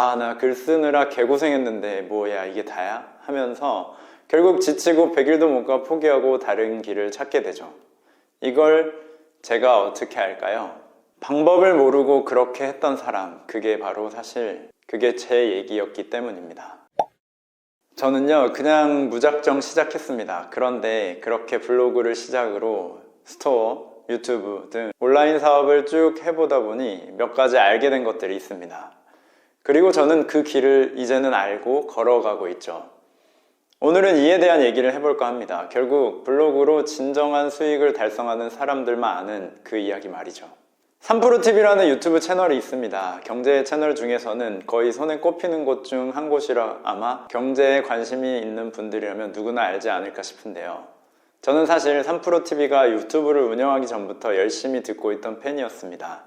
아, 나 글 쓰느라 개고생했는데 뭐야 이게 다야? 하면서 결국 지치고 100일도 못 가 포기하고 다른 길을 찾게 되죠. 이걸 제가 어떻게 할까요? 방법을 모르고 그렇게 했던 사람, 그게 바로 사실 그게 제 얘기였기 때문입니다. 저는요, 그냥 무작정 시작했습니다. 그런데 그렇게 블로그를 시작으로 스토어, 유튜브 등 온라인 사업을 쭉 해보다 보니 몇 가지 알게 된 것들이 있습니다. 그리고 저는 그 길을 이제는 알고 걸어가고 있죠. 오늘은 이에 대한 얘기를 해볼까 합니다. 결국 블로그로 진정한 수익을 달성하는 사람들만 아는 그 이야기 말이죠. 3프로TV라는 유튜브 채널이 있습니다. 경제 채널 중에서는 거의 손에 꼽히는 곳 중 한 곳이라 아마 경제에 관심이 있는 분들이라면 누구나 알지 않을까 싶은데요. 저는 사실 3프로TV가 유튜브를 운영하기 전부터 열심히 듣고 있던 팬이었습니다.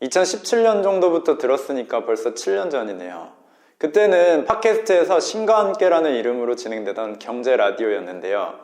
2017년 정도부터 들었으니까 벌써 7년 전이네요. 그때는 팟캐스트에서 신과 함께라는 이름으로 진행되던 경제 라디오였는데요.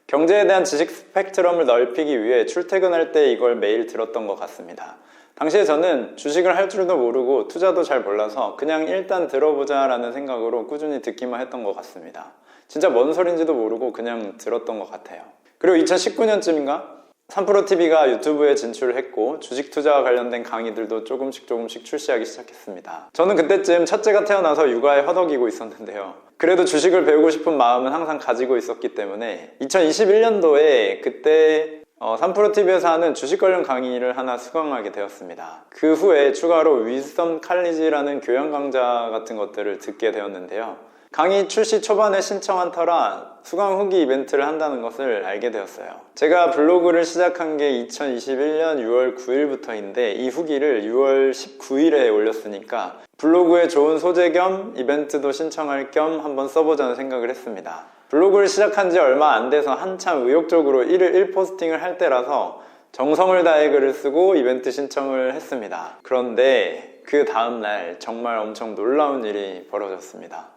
경제에 대한 지식 스펙트럼을 넓히기 위해 출퇴근할 때 이걸 매일 들었던 것 같습니다. 당시에 저는 주식을 할 줄도 모르고 투자도 잘 몰라서 그냥 일단 들어보자 라는 생각으로 꾸준히 듣기만 했던 것 같습니다. 진짜 뭔 소린지도 모르고 그냥 들었던 것 같아요. 그리고 2019년쯤인가 3프로TV가 유튜브에 진출했고 주식 투자와 관련된 강의들도 조금씩 출시하기 시작했습니다. 저는 그때쯤 첫째가 태어나서 육아에 허덕이고 있었는데요. 그래도 주식을 배우고 싶은 마음은 항상 가지고 있었기 때문에 2021년도에 그때 3프로TV에서 하는 주식 관련 강의를 하나 수강하게 되었습니다. 그 후에 추가로 위즈덤 칼리지라는 교양 강좌 같은 것들을 듣게 되었는데요. 강의 출시 초반에 신청한 터라 수강 후기 이벤트를 한다는 것을 알게 되었어요. 제가 블로그를 시작한 게 2021년 6월 9일부터인데 이 후기를 6월 19일에 올렸으니까 블로그에 좋은 소재 겸 이벤트도 신청할 겸 한번 써보자는 생각을 했습니다. 블로그를 시작한 지 얼마 안 돼서 한참 의욕적으로 1일 1포스팅을 할 때라서 정성을 다해 글을 쓰고 이벤트 신청을 했습니다. 그런데 그 다음날 정말 엄청 놀라운 일이 벌어졌습니다.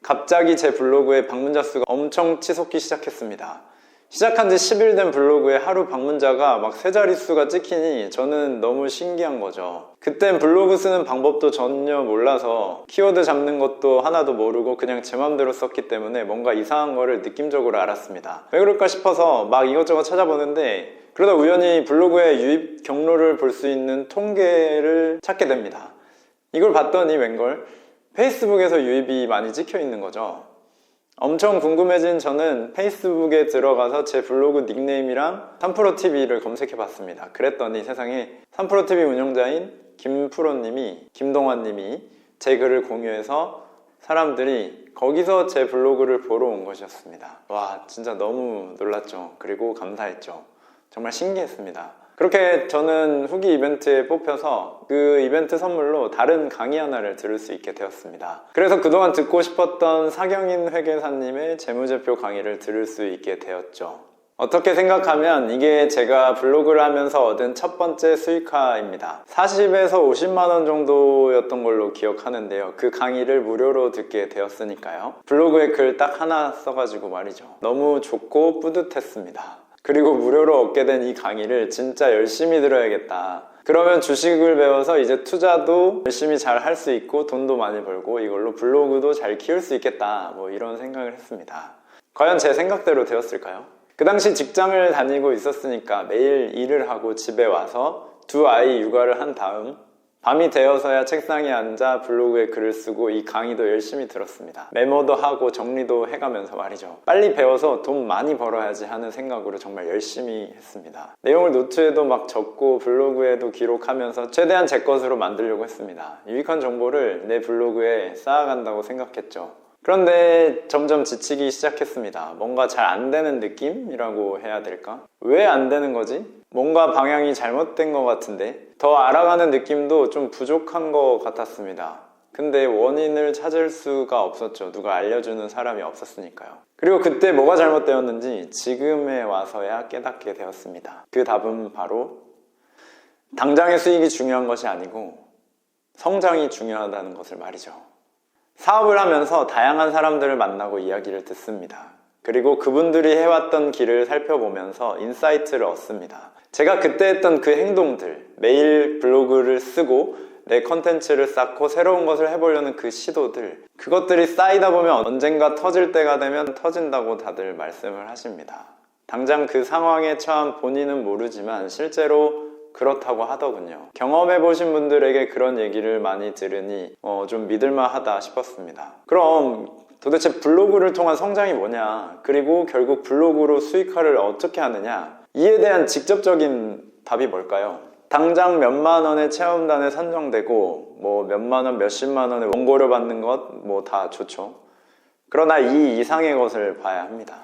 갑자기 제 블로그에 방문자 수가 엄청 치솟기 시작했습니다. 시작한 지 10일 된 블로그에 하루 방문자가 막 세 자릿수가 찍히니 저는 너무 신기한 거죠. 그땐 블로그 쓰는 방법도 전혀 몰라서 키워드 잡는 것도 하나도 모르고 그냥 제 맘대로 썼기 때문에 뭔가 이상한 거를 느낌적으로 알았습니다. 왜 그럴까 싶어서 막 이것저것 찾아보는데 그러다 우연히 블로그의 유입 경로를 볼 수 있는 통계를 찾게 됩니다. 이걸 봤더니 웬걸 페이스북에서 유입이 많이 찍혀 있는 거죠. 엄청 궁금해진 저는 페이스북에 들어가서 제 블로그 닉네임이랑 3프로TV를 검색해 봤습니다. 그랬더니 세상에 3프로TV 운영자인 김동환님이 제 글을 공유해서 사람들이 거기서 제 블로그를 보러 온 것이었습니다. 와, 진짜 너무 놀랐죠. 그리고 감사했죠. 정말 신기했습니다. 그렇게 저는 후기 이벤트에 뽑혀서 그 이벤트 선물로 다른 강의 하나를 들을 수 있게 되었습니다. 그래서 그동안 듣고 싶었던 사경인 회계사님의 재무제표 강의를 들을 수 있게 되었죠. 어떻게 생각하면 이게 제가 블로그를 하면서 얻은 첫 번째 수익화입니다. 40에서 50만 원 정도였던 걸로 기억하는데요. 그 강의를 무료로 듣게 되었으니까요. 블로그에 글 딱 하나 써가지고 말이죠. 너무 좋고 뿌듯했습니다. 그리고 무료로 얻게 된 이 강의를 진짜 열심히 들어야겠다. 그러면 주식을 배워서 이제 투자도 열심히 잘 할 수 있고 돈도 많이 벌고 이걸로 블로그도 잘 키울 수 있겠다. 뭐 이런 생각을 했습니다. 과연 제 생각대로 되었을까요? 그 당시 직장을 다니고 있었으니까 매일 일을 하고 집에 와서 두 아이 육아를 한 다음 밤이 되어서야 책상에 앉아 블로그에 글을 쓰고 이 강의도 열심히 들었습니다. 메모도 하고 정리도 해가면서 말이죠. 빨리 배워서 돈 많이 벌어야지 하는 생각으로 정말 열심히 했습니다. 내용을 노트에도 막 적고 블로그에도 기록하면서 최대한 제 것으로 만들려고 했습니다. 유익한 정보를 내 블로그에 쌓아간다고 생각했죠. 그런데 점점 지치기 시작했습니다. 뭔가 잘 안 되는 느낌이라고 해야 될까? 왜 안 되는 거지? 뭔가 방향이 잘못된 것 같은데? 더 알아가는 느낌도 좀 부족한 것 같았습니다. 근데 원인을 찾을 수가 없었죠. 누가 알려주는 사람이 없었으니까요. 그리고 그때 뭐가 잘못되었는지 지금에 와서야 깨닫게 되었습니다. 그 답은 바로 당장의 수익이 중요한 것이 아니고 성장이 중요하다는 것을 말이죠. 사업을 하면서 다양한 사람들을 만나고 이야기를 듣습니다. 그리고 그분들이 해왔던 길을 살펴보면서 인사이트를 얻습니다. 제가 그때 했던 그 행동들, 매일 블로그를 쓰고 내 컨텐츠를 쌓고 새로운 것을 해보려는 그 시도들, 그것들이 쌓이다 보면 언젠가 터질 때가 되면 터진다고 다들 말씀을 하십니다. 당장 그 상황에 처한 본인은 모르지만 실제로 그렇다고 하더군요. 경험해보신 분들에게 그런 얘기를 많이 들으니 좀 믿을만하다 싶었습니다. 그럼 도대체 블로그를 통한 성장이 뭐냐, 그리고 결국 블로그로 수익화를 어떻게 하느냐, 이에 대한 직접적인 답이 뭘까요? 당장 몇만 원의 체험단에 선정되고 뭐 몇만 원, 몇십만 원의 원고를 받는 것 뭐 다 좋죠. 그러나 이 이상의 것을 봐야 합니다.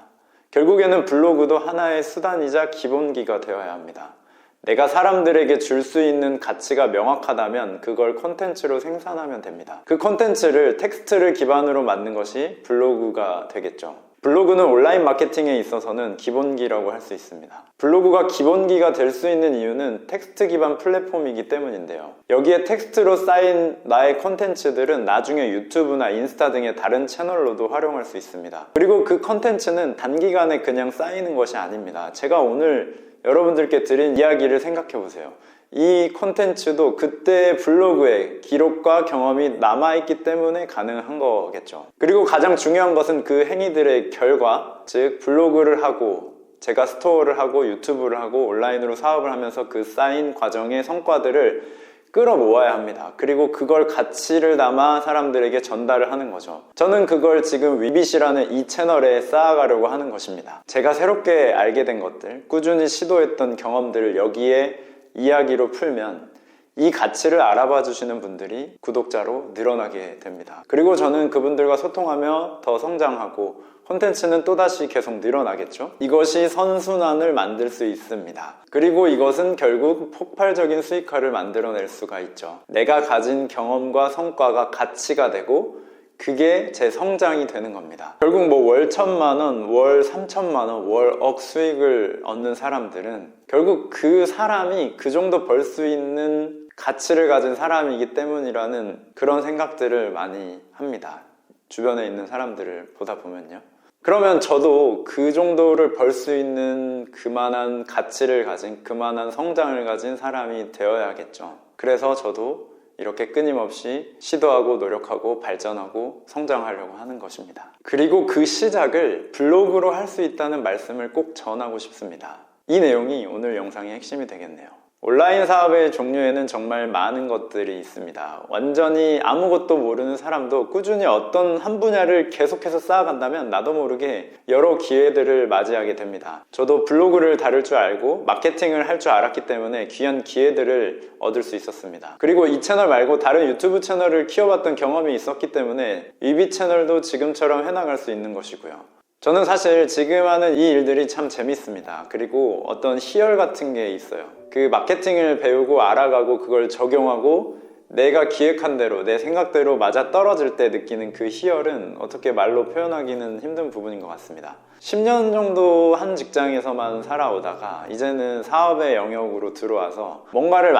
결국에는 블로그도 하나의 수단이자 기본기가 되어야 합니다. 내가 사람들에게 줄 수 있는 가치가 명확하다면 그걸 콘텐츠로 생산하면 됩니다. 그 콘텐츠를 텍스트를 기반으로 만든 것이 블로그가 되겠죠. 블로그는 온라인 마케팅에 있어서는 기본기라고 할 수 있습니다. 블로그가 기본기가 될 수 있는 이유는 텍스트 기반 플랫폼이기 때문인데요. 여기에 텍스트로 쌓인 나의 콘텐츠들은 나중에 유튜브나 인스타 등의 다른 채널로도 활용할 수 있습니다. 그리고 그 콘텐츠는 단기간에 그냥 쌓이는 것이 아닙니다. 제가 오늘 여러분들께 드린 이야기를 생각해 보세요. 이 콘텐츠도 그때의 블로그에 기록과 경험이 남아있기 때문에 가능한 거겠죠. 그리고 가장 중요한 것은 그 행위들의 결과, 즉 블로그를 하고 제가 스토어를 하고 유튜브를 하고 온라인으로 사업을 하면서 그 쌓인 과정의 성과들을 끌어모아야 합니다. 그리고 그걸 가치를 담아 사람들에게 전달을 하는 거죠. 저는 그걸 지금 위빗이라는 이 채널에 쌓아가려고 하는 것입니다. 제가 새롭게 알게 된 것들, 꾸준히 시도했던 경험들을 여기에 이야기로 풀면 이 가치를 알아봐 주시는 분들이 구독자로 늘어나게 됩니다. 그리고 저는 그분들과 소통하며 더 성장하고 콘텐츠는 또다시 계속 늘어나겠죠. 이것이 선순환을 만들 수 있습니다. 그리고 이것은 결국 폭발적인 수익화를 만들어낼 수가 있죠. 내가 가진 경험과 성과가 가치가 되고 그게 제 성장이 되는 겁니다. 결국 뭐 월 1,000만 원, 월 3,000만 원, 월 억 수익을 얻는 사람들은 결국 그 사람이 그 정도 벌 수 있는 가치를 가진 사람이기 때문이라는 그런 생각들을 많이 합니다. 주변에 있는 사람들을 보다 보면요. 그러면 저도 그 정도를 벌 수 있는 그만한 가치를 가진, 그만한 성장을 가진 사람이 되어야겠죠. 그래서 저도 이렇게 끊임없이 시도하고 노력하고 발전하고 성장하려고 하는 것입니다. 그리고 그 시작을 블로그로 할 수 있다는 말씀을 꼭 전하고 싶습니다. 이 내용이 오늘 영상의 핵심이 되겠네요. 온라인 사업의 종류에는 정말 많은 것들이 있습니다. 완전히 아무것도 모르는 사람도 꾸준히 어떤 한 분야를 계속해서 쌓아간다면 나도 모르게 여러 기회들을 맞이하게 됩니다. 저도 블로그를 다룰 줄 알고 마케팅을 할 줄 알았기 때문에 귀한 기회들을 얻을 수 있었습니다. 그리고 이 채널 말고 다른 유튜브 채널을 키워봤던 경험이 있었기 때문에 위빗 채널도 지금처럼 해나갈 수 있는 것이고요. 저는 사실 지금 하는 이 일들이 참 재밌습니다. 그리고 어떤 희열 같은 게 있어요. 그 마케팅을 배우고 알아가고 그걸 적용하고 내가 기획한 대로 내 생각대로 맞아 떨어질 때 느끼는 그 희열은 어떻게 말로 표현하기는 힘든 부분인 것 같습니다. 10년 정도 한 직장에서만 살아오다가 이제는 사업의 영역으로 들어와서 뭔가를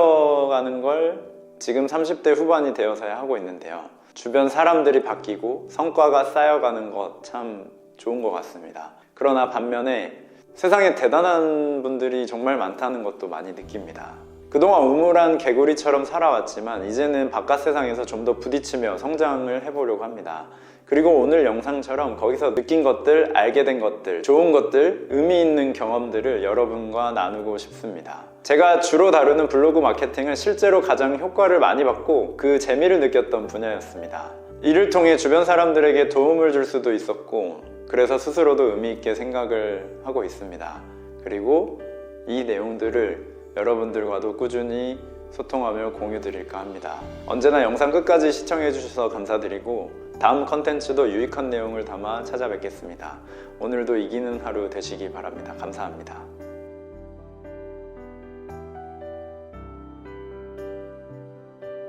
만들어가는 걸 지금 30대 후반이 되어서야 하고 있는데요. 주변 사람들이 바뀌고 성과가 쌓여가는 것 참 좋은 것 같습니다. 그러나 반면에 세상에 대단한 분들이 정말 많다는 것도 많이 느낍니다. 그동안 우물한 개구리처럼 살아왔지만 이제는 바깥 세상에서 좀 더 부딪히며 성장을 해보려고 합니다. 그리고 오늘 영상처럼 거기서 느낀 것들, 알게 된 것들, 좋은 것들, 의미 있는 경험들을 여러분과 나누고 싶습니다. 제가 주로 다루는 블로그 마케팅은 실제로 가장 효과를 많이 받고 그 재미를 느꼈던 분야였습니다. 이를 통해 주변 사람들에게 도움을 줄 수도 있었고 그래서 스스로도 의미 있게 생각을 하고 있습니다. 그리고 이 내용들을 여러분들과도 꾸준히 소통하며 공유 드릴까 합니다. 언제나 영상 끝까지 시청해 주셔서 감사드리고 다음 컨텐츠도 유익한 내용을 담아 찾아뵙겠습니다. 오늘도 이기는 하루 되시기 바랍니다. 감사합니다.